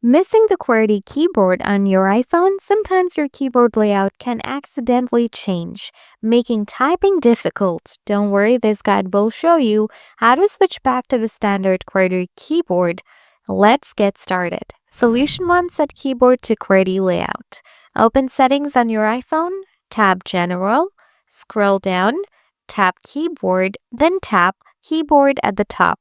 Missing the QWERTY keyboard on your iPhone, sometimes your keyboard layout can accidentally change, making typing difficult. Don't worry, this guide will show you how to switch back to the standard QWERTY keyboard. Let's get started. Solution 1. Set keyboard to QWERTY layout. Open Settings on your iPhone, tap General, scroll down, tap Keyboard, then tap Keyboard at the top.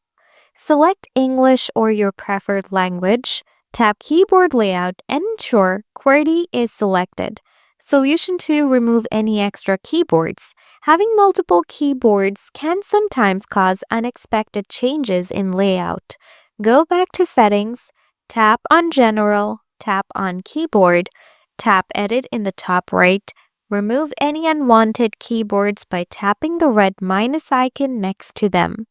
Select English or your preferred language. Tap Keyboard Layout and ensure QWERTY is selected. Solution 2. Remove any extra keyboards. Having multiple keyboards can sometimes cause unexpected changes in layout. Go back to Settings, tap on General, tap on Keyboard, tap Edit in the top right. Remove any unwanted keyboards by tapping the red minus icon next to them.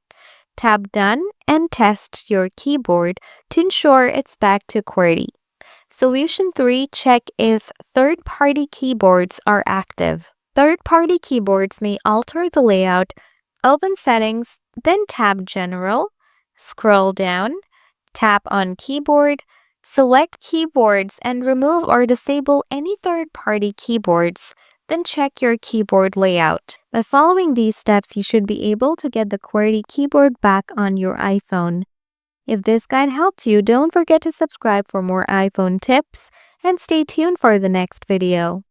Tap Done and test your keyboard to ensure it's back to QWERTY. Solution 3. Check if third-party keyboards are active. Third-party keyboards may alter the layout. Open Settings, then tap General, scroll down, tap on Keyboard, select Keyboards and remove or disable any third-party keyboards. Then check your keyboard layout. By following these steps, you should be able to get the QWERTY keyboard back on your iPhone. If this guide helped you, don't forget to subscribe for more iPhone tips and stay tuned for the next video.